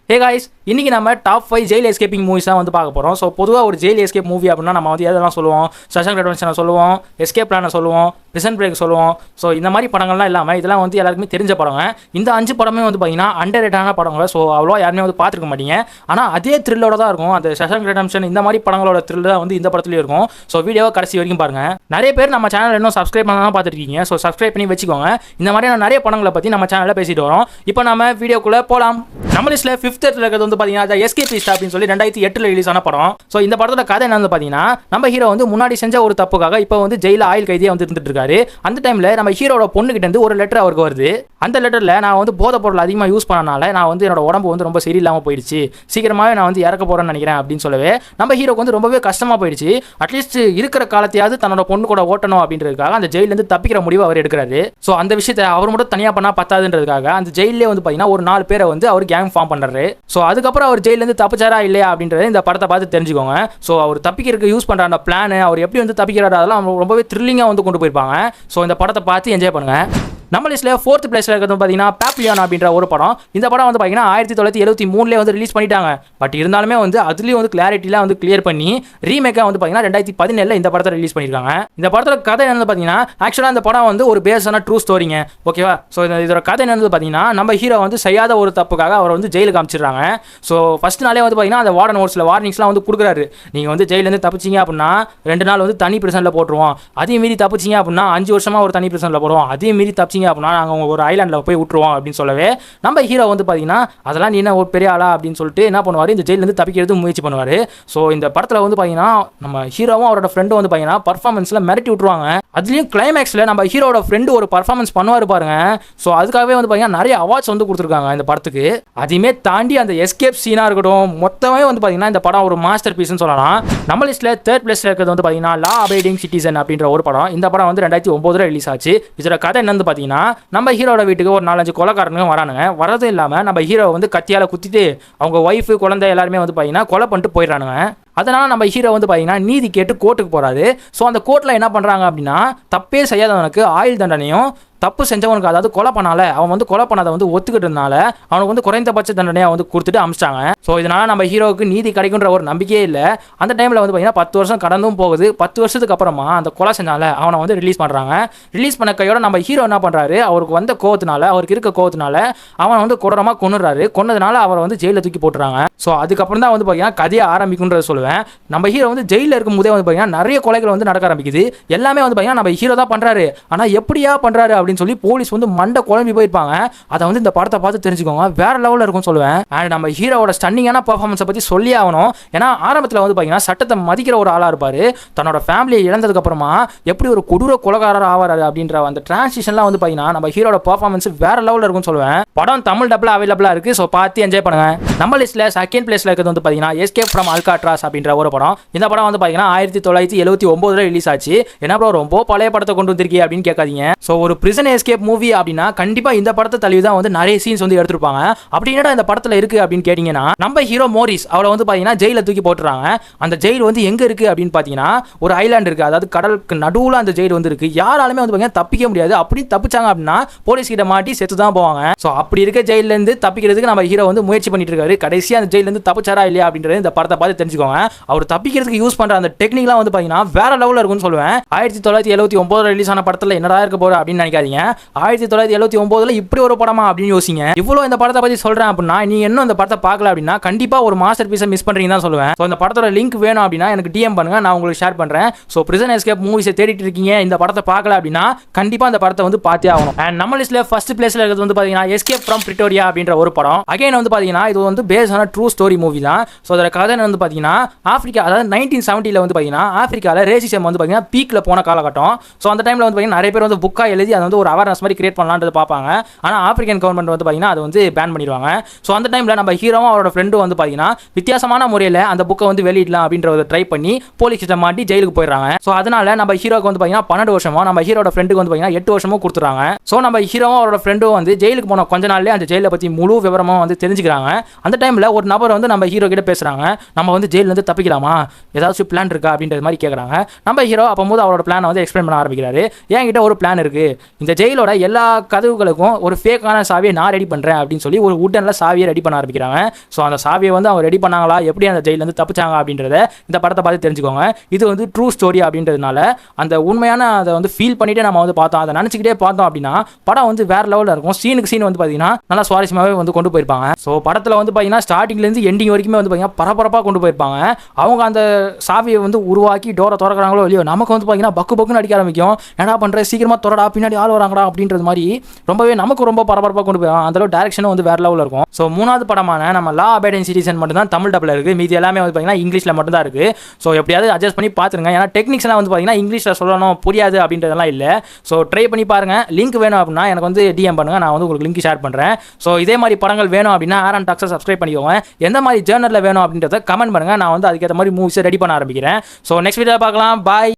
Hey guys, இன்னைக்கு நம்ம top 5 jail escaping movies தான் வந்து பார்க்க போகிறோம். ஸோ பொதுவாக ஒரு ஜெயில் எஸ்கேப் மூவி அப்படின்னா நம்ம வந்து எதெல்லாம் சொல்லுவோம்? ஷாஷாங்க் ரெடெம்ப்ஷனை சொல்லுவோம், எஸ்கேப் பிளானை சொல்லுவோம், பிரிசன் பிரேக் சொல்லுவோம். ஸோ இந்த மாதிரி படங்கள்லாம் இல்லாமல் இதெல்லாம் வந்து எல்லாருக்குமே தெரிஞ்ச படங்க. இந்த 5 படமே வந்து பார்த்தீங்கன்னா அண்டர்ரேட்டான படங்க. ஸோ அவ்வளோ யாருமே வந்து பார்த்துருக்க மாட்டீங்க. ஆனால் அதே த்ரில்லோட தான் இருக்கும். அந்த ஷாஷாங்க் ரெடெம்ப்ஷன் இந்த மாதிரி படங்களோட த்ரில் தான் வந்து இந்த படத்துலேயும் இருக்கும். ஸோ வீடியோவை கடைசி வரைக்கும் பாருங்கள். நிறைய பேர் நம்ம சேனல் இன்னும் சப்ஸ்கிரைப் பண்ண தான் பார்த்துருக்கீங்க. ஸோ சப்ஸ்கிரைப் பண்ணி வச்சுக்கோங்க. இந்த மாதிரியான நிறைய படங்களை பற்றி நம்ம சேனலில் பேசிட்டு வரோம். இப்போ நம்ம வீடியோக்குள்ளே போகலாம். நம்ம லிஸ்ட்டில் 5th இடத்துல இருக்கிறது வந்து பார்த்தீங்கன்னா எஸ்கேபிஸ்ட் அப்படின்னு சொல்லி 2008 ரிலீஸ் ஆன படம். ஸோ இந்த படத்தோட கதை என்னன்னு பார்த்தீங்கன்னா, நம்ம ஹீரோ வந்து முன்னாடி செஞ்ச ஒரு தப்புக்காக இப்போ வந்து ஜெயில ஆயுள் கைதியாக வந்து இருந்துட்டு இருக்காரு. அந்த டைமில் நம்ம ஹீரோட பொண்ணுகிட்ட இருந்து ஒரு லெட்டர் அவருக்கு வருது. அந்த லெட்டரில் நான் வந்து போதை பொருள் அதிகமாக யூஸ் பண்ணனால நான் வந்து என்னோட உடம்பு வந்து ரொம்ப சரியில்லாமல் போயிடுச்சு, சீக்கிரமாகவே நான் வந்து இறக்க போகிறேன்னு நினைக்கிறேன் அப்படின்னு சொல்லவே நம்ம ஹீரோக்கு வந்து ரொம்பவே கஷ்டமாக போயிடுச்சு. அட்லீஸ்ட் இருக்கிற காலத்தையாவது தன்னோட பொண்ணு கூட ஓட்டணும் அப்படின்றதுக்காக அந்த ஜெயிலேருந்து தப்பிக்கிற முடிவு அவர் எடுக்கிறாரு. ஸோ அந்த விஷயத்தை அவர் மட்டும் தனியாக பண்ணால் பத்தாதுன்றதுக்காக அந்த ஜெயிலே வந்து பார்த்தீங்கன்னா ஒரு 4 பேரை வந்து அவர் கேங் ஃபார்ம் பண்ணுறாரு. ஸோ அதுக்கப்புறம் அவர் ஜெயிலேருந்து தப்பிச்சாரா இல்லையா அப்படின்றத இந்த படத்தை பார்த்து தெரிஞ்சுக்கோங்க. ஸோ அவர் தப்பிக்கிறதுக்கு யூஸ் பண்ணுற அந்த பிளான், அவர் எப்படி வந்து தப்பிக்கிறாரு, அதெல்லாம் ரொம்பவே த்ரில்லிங்காக வந்து கொண்டு போயிருப்பாங்க. ஸோ இந்த படத்தை பார்த்து என்ஜாய் பண்ணுங்க. நம்ம லிஸ்ட்டில் 4th பிளேஸில் இருக்கிறது பார்த்தீங்கன்னா பாப்பிலியான் அப்படின்ற ஒரு படம். இந்த படம் வந்து பார்த்தீங்கன்னா 1973 வந்து ரிலீஸ் பண்ணிட்டாங்க. பட் இருந்தாலுமே வந்து அதுலேயும் வந்து கிளாரிட்டிலாம் வந்து கிளியர் பண்ணி ரீமேக்காக வந்து பார்த்தீங்கன்னா 2017 இந்த படத்தை ரிலீஸ் பண்ணியிருக்காங்க. இந்த படத்தோட கதை என்னன்னு பார்த்தீங்கன்னா, ஆக்சுவலாக இந்த படம் வந்து ஒரு பேஸான ட்ரூ ஸ்டோரிங்க. ஓகேவா? ஸோ இதோட கதை என்னன்னு பார்த்தீங்கன்னா, நம்ம ஹீரோ வந்து செய்யாத ஒரு தப்புக்காக அவர் வந்து ஜெயிலுக்கு காமிச்சிடுறாங்க. ஸோ ஃபர்ஸ்ட் நாளே வந்து பார்த்தீங்கன்னா அந்த வார்டன் ஒரு சில வார்னிங்ஸ்லாம் வந்து கொடுக்குறாரு. நீங்கள் வந்து ஜெயிலேருந்து தப்பிச்சிங்க அப்படின்னா 2 நாள் வந்து தனி பிரிசனில் போட்டுருவோம், அதையும் மீறி தப்பிச்சிங்க அப்படின்னா 5 வருஷமாக ஒரு தனி பிரிசனில் போடுவோம், அதையும் மீறி தப்பிச்சிங்க அப்படின்னா நாங்கள் ஒரு ஐலாண்டில் போய் விட்டுருவோம் அப்படின்னு சொல்லவே நம்ம ஹீரோ வந்து பார்த்தீங்கன்னா அதெல்லாம் நீ என்ன ஒரு பெரிய ஆளா அப்படின்னு சொல்லிட்டு என்ன பண்ணுவார், இந்த ஜெயிலேருந்து தப்பிக்கிறது முயற்சி பண்ணுவார். ஸோ இந்த படத்தில் வந்து பார்த்தீங்கன்னா நம்ம ஹீரோவும் அவரோட ஃப்ரெண்டும் வந்து பார்த்தீங்கன்னா பர்ஃபார்மன்ஸில் மிரட்டி விட்டுருவாங்க. அதுலேயும் கிளைமேக்ஸில் நம்ம ஹீரோட ஃப்ரெண்டு ஒரு பர்ஃபார்மன்ஸ் பண்ணுவார் பாருங்க. ஸோ அதுக்காகவே வந்து பார்த்தீங்கன்னா நிறைய அவார்ட்ஸ் வந்து கொடுத்துருக்காங்க இந்த படத்துக்கு. அதையுமே தாண்டி அந்த எஸ்கேப் சீனாக இருக்கட்டும், மொத்தமே வந்து பார்த்தீங்கன்னா இந்த படம் ஒரு மாஸ்டர் பீஸ்னு சொல்லலாம். நம்ம லிஸ்ட்டில் 3rd பிளேஸில் இருக்கிறது வந்து பார்த்தீங்கன்னா லா அபைடிங் சிட்டிசன் அப்படின்ற ஒரு படம். இந்த படம் வந்து 2009 ரிலீஸ் ஆச்சு. இதோட கதை என்னன்னு பார்த்தீங்கன்னா, நம்ம ஹீரோட வீட்டுக்கு ஒரு 4-5 கொலைக்காரனுங்க வரானுங்க. வரதும் இல்லாமல் நம்ம ஹீரோ வந்து கத்தியால் குத்திட்டு அவங்க ஒய்ஃபு குழந்தை எல்லாருமே வந்து பார்த்தீங்கன்னா கொலை பண்ணிட்டு போயிடறானுங்க. அதனால் நம்ம ஹீரோ வந்து பார்த்தீங்கன்னா நீதி கேட்டு கோர்ட்டுக்கு போகிறாரு. ஸோ அந்த கோர்ட்டில் என்ன பண்ணுறாங்க அப்படின்னா, தப்பே செய்யாதவனுக்கு ஆயுள் தண்டனையும், தப்பு செஞ்சவனுக்கு அதாவது கொலை பண்ணால அவன் வந்து கொலை பண்ணதை வந்து ஒத்துக்கிட்டதுனால அவனுக்கு வந்து குறைந்தபட்ச தண்டனையாக வந்து கொடுத்துட்டு அமிச்சிட்டாங்க. ஸோ இதனால் நம்ம ஹீரோவுக்கு நீதி கிடைக்குன்ற ஒரு நம்பிக்கையே இல்லை. அந்த டைமில் வந்து பார்த்தீங்கன்னா 10 வருஷம் கடந்தும் போகுது. 10 வருஷத்துக்கு அப்புறமா அந்த கொலை செஞ்சால அவனை வந்து ரிலீஸ் பண்ணுறாங்க. ரிலீஸ் பண்ண கையோட நம்ம ஹீரோ என்ன பண்ணுறாரு, அவருக்கு வந்த கோவத்தினால, அவருக்கு இருக்க கோவத்தினால அவனை வந்து கொடூரமாக கொன்னுறாரு. கொன்னதுனால அவரை வந்து ஜெயிலில் தூக்கி போட்டுறாங்க. ஸோ அதுக்கப்புறம் தான் வந்து பார்த்தீங்கன்னா கதையை ஆரம்பிக்குன்றத சொல்லுவேன். நம்ம ஹீரோ வந்து ஜெயிலில் இருக்கும் போதே வந்து பார்த்தீங்கன்னா நிறைய கொலைகள் வந்து நடக்க ஆரம்பிக்குது. எல்லாமே வந்து பார்த்தீங்கன்னா நம்ம ஹீரோ தான் பண்ணுறாரு. ஆனால் எப்படியா பண்ணுறாரு அப்படின்னு சொல்லி போலீஸ் வந்து மண்டை குழம்பி போயிருப்பாங்க. அதை வந்து இந்த படத்தை பார்த்து தெரிஞ்சுக்கோங்க, வேற லெவலில் இருக்கும்னு சொல்லுவேன். அண்ட் நம்ம ஹீரோவோட ஸ்டன்னிங்கான பர்ஃபார்மன்ஸை பற்றி சொல்லி ஆகணும். ஏன்னா ஆரம்பத்தில் வந்து பார்த்தீங்கன்னா சட்டத்தை மதிக்கிற ஒரு ஆளாக இருப்பார். தன்னோட ஃபேமிலியை இழந்ததுக்கு அப்புறமா எப்படி ஒரு கொடூர கொலைகாரர் ஆவார் அப்படின்ற அந்த டிரான்சிஷன்லாம் வந்து பார்த்தீங்கன்னா நம்ம ஹீரோட பர்ஃபார்மன்ஸ் வேற லெவலில் இருக்கும்னு சொல்லுவேன். படம் தமிழ் டப்பில் அவைலபிளாக இருக்குது. ஸோ பார்த்து என்ஜாய் பண்ணுங்க. நம்ம லிஸ்ட்டில் 2nd பிளேஸில் இருக்கிறது வந்து பார்த்தீங்கன்னா எஸ்கேப் ஃப்ரம் அல்காட்ராஸ் அப்படின்ற ஒரு படம். இந்த படம் வந்து பார்த்தீங்கன்னா 1979 ரிலீஸ் ஆச்சு. என்ன படம் ரொம்ப பழைய படத்தை கொண்டு வந்திருக்கீங்க அப்படின்னு கேட்காதீங்க. ஸோ ஒரு பிரிசன் எஸ்கேப் மூவி அப்படின்னா கண்டிப்பா இந்த படத்தை தழுவி தான் வந்து நிறைய சீன்ஸ் வந்து எடுத்துருப்பாங்க. அப்படி என்னடா இந்த படத்தில் இருக்கு அப்படின்னு கேட்டீங்கன்னா, நம்ம ஹீரோ மோரிஸ் அவளை வந்து பார்த்தீங்கன்னா ஜெயில தூக்கி போட்டுறாங்க. அந்த ஜெயில் வந்து எங்க இருக்கு அப்படின்னு பார்த்தீங்கன்னா ஒரு ஐலாண்ட் இருக்கு. அதாவது கடலுக்கு நடுவில் அந்த ஜெயில் வந்து இருக்கு. யாராலுமே வந்து பார்த்தீங்கன்னா தப்பிக்க முடியாது. அப்படி தப்பிச்சாங்க அப்படின்னா போலீஸ் கிட்ட மாட்டி செத்து தான் போவாங்க. ஸோ அப்படி இருக்க ஜெயில இருந்து தப்பிக்கிறதுக்கு நம்ம ஹீரோ வந்து முயற்சி பண்ணிட்டு இருக்காரு. கடைசியா அந்த ஜெயில இருந்து தப்பிச்சாரா இல்லையா அப்படின்றது இந்த படத்தை பார்த்து தெரிஞ்சுக்கோங்க. அவர் தப்பிக்கிறதுக்கு யூஸ் பண்ற அந்த டெக்னிக்லாம் வந்து பார்த்தீங்கன்னா வேற லெவலில் இருக்கும்னு சொல்லுவேன். 1979 ரிலீஸ் ஆன படத்தில் என்னடா இருக்க போற அப்படின்னு நினைக்காதீங்க. 1979 இப்படி ஒரு படமா அப்படின்னு யோசிங்க. இவ்வளவு இந்த படத்தை பத்தி சொல்றேன் அப்படின்னா நீ இன்னும் இந்த படத்தை பார்க்கல அப்படின்னா கண்டிப்பா ஒரு மாஸ்டர் பீஸை மிஸ் பண்றீங்க தான் சொல்லுவேன். ஸோ இந்த படத்தோட லிங்க் வேணும் அப்படின்னா எனக்கு டிஎம் பண்ணுங்க, நான் உங்களுக்கு ஷேர் பண்றேன். ஸோ பிரிசன் எஸ்கேப் மூவிஸை தேடிட்டு இருக்கீங்க, இந்த படத்தை பார்க்கல அப்படின்னா கண்டிப்பா இந்த படத்தை வந்து பார்த்தே ஆகணும். அண்ட் நம்ம லிஸ்ட்ல 1st பிளேஸ்ல இருக்கிறது வந்து பாத்தீங்கன்னா எஸ்கேப் ஃப்ரம் பிரிட்டோரியா அப்படின்ற ஒரு படம். அகைன் வந்து பாத்தீங்கன்னா இது வந்து பேஸ்டான ட்ரூ ஸ்டோரி மூவி தான். ஸோ அதோட கதை வந்து பாத்தீங்கன்னா ஆப்பிரிக்கா, அதாவது 1970 வந்து பாத்தீங்கன்னா ஆப்பிரிக்கால ரேசிசம் வந்து பாத்தீங்கன்னா பீக்ல போன காலகட்டம். ஸோ அந்த டைம்ல வந்து பாத்தீங்கன்னா நிறைய பேர் வந்து புக்கா எழுதி அதை வந்து ஒரு அவேர்னஸ் மாதிரி கிரியேட் பண்ணலான்றது பார்ப்பாங்க. ஆனால் ஆப்பிரிக்கன் கவர்மெண்ட் வந்து பார்த்தீங்கன்னா அதை வந்து பேன் பண்ணிடுவாங்க. ஸோ அந்த டைமில் நம்ம ஹீரோவும் அவரோட ஃப்ரெண்டும் வந்து பார்த்தீங்கன்னா வித்தியாசமான முறையில் அந்த புக்கை வந்து வெளியிடலாம் அப்படின்றத ட்ரை பண்ணி போலீஸ் கிட்ட மாட்டி ஜெயிலுக்கு போயிடுறாங்க. ஸோ அதனால நம்ம ஹீரோக்கு வந்து பார்த்தீங்கன்னா 12 வருஷமோ, நம்ம ஹீரோட ஃப்ரெண்டுக்கு வந்து பார்த்தீங்கன்னா 8 வருஷமோ கொடுத்துறாங்க. ஸோ நம்ம ஹீரோவும் அவரோட ஃப்ரெண்டும் வந்து ஜெயிலுக்கு போன கொஞ்ச நாள்லேயே அந்த ஜெயிலை பற்றி முழு விவரமும் வந்து தெரிஞ்சுக்கிறாங்க. அந்த டைமில் ஒரு நபர் வந்து நம்ம ஹீரோ கிட்ட பேசுகிறாங்க, நம்ம வந்து ஜெயிலேருந்து தப்பிக்கலாமா, ஏதாச்சும் பிளான் இருக்கா அப்படின்றது மாதிரி கேட்குறாங்க. நம்ம ஹீரோ அப்போது அவரோட பிளானை வந்து எக்ஸ்பிளைன் பண்ண ஆரம்பிக்கிறாரு. என்கிட்ட ஒரு பிளான் இருக்குது, இந்த ஜெயிலோட எல்லா கதவுகளுக்கும் ஒரு ஃபேக்கான சாவியை நான் ரெடி பண்ணுறேன் அப்படின்னு சொல்லி ஒரு உட்டனில் சாவியை ரெடி பண்ண ஆரம்பிக்கிறாங்க. ஸோ அந்த சாவியை வந்து அவங்க ரெடி பண்ணாங்களா, எப்படி அந்த ஜெயிலேருந்து தப்பிச்சாங்க அப்படின்றத இந்த படத்தை பார்த்து தெரிஞ்சுக்கோங்க. இது வந்து ட்ரூ ஸ்டோரி அப்படின்றதுனால அந்த உண்மையான அதை வந்து ஃபீல் பண்ணிவிட்டு நம்ம வந்து பார்த்தோம், அதை நினச்சிக்கிட்டே பார்த்தோம் அப்படின்னா படம் வந்து வேறு லெவலில் இருக்கும். சீனுக்கு சீன் வந்து பார்த்தீங்கன்னா நல்லா சுவாரஸ்யமாகவே வந்து கொண்டு போயிருப்பாங்க. ஸோ படத்தில் வந்து பார்த்தீங்கன்னா ஸ்டார்டிங்லேருந்து எண்டிங் வரைக்குமே வந்து பார்த்தீங்கன்னா பரபரப்பாக கொண்டு போயிருப்பாங்க. அவங்க அந்த சாவியை வந்து உருவாக்கி டோரை திறக்கிறாங்களோ இல்லையோ, நமக்கு வந்து பார்த்தீங்கன்னா பக்குன்னு அடிக்க ஆரம்பிக்கும். என்ன பண்ணுற, சீக்கிரமாக திறடா, பின்னாடி ஆள் வராங்கடா அப்படின்றது மாதிரி ரொம்பவே நமக்கு ரொம்ப பரபரப்பாக கொண்டு போயிடும். அந்தளவு டேரக்ஷனும் வந்து வேறு லெவலில் இருக்கும். ஸோ மூணாவது படமான நம்ம லா அபைடிங் சிட்டிசன் மட்டும் தான் தமிழ் டப்பில் இருக்குது. மீதி எல்லாமே வந்து பார்த்தீங்கன்னா இங்கிலீஷில் மட்டும் தான் இருக்குது. ஸோ எப்படியாவது அட்ஜஸ்ட் பண்ணி பார்த்துருங்க. ஏன்னா டெக்னிக்ஸ்லாம் வந்து பார்த்தீங்கன்னா இங்கிலீஷில் சொல்லணும், புரியாது அப்படின்றதெல்லாம் இல்லை. ஸோ ட்ரை பண்ணி பாருங்கள். லிங்க் வேணும் அப்படின்னா எனக்கு வந்து டிஎம் பண்ணுங்கள், நான் வந்து உங்களுக்கு லிங்க் ஷேர் பண்ணுறேன். ஸோ இதே மாதிரி படங்கள் வேணும் அப்படின்னா ஆரன் டாக்ஸை சப்ஸ்கிரைப் பண்ணிக்கோங்க. எந்த மாதிரி ஜேர்னலில் வேணும் அப்படின்றத கமெண்ட் பண்ணுங்கள். நான் வந்து அதுக்கேற்ற மாதிரி மூவிஸை ரெடி பண்ண ஆரம்பிக்கிறேன். ஸோ நெக்ஸ்ட் வீடியோ பார்க்கலாம். பாய்.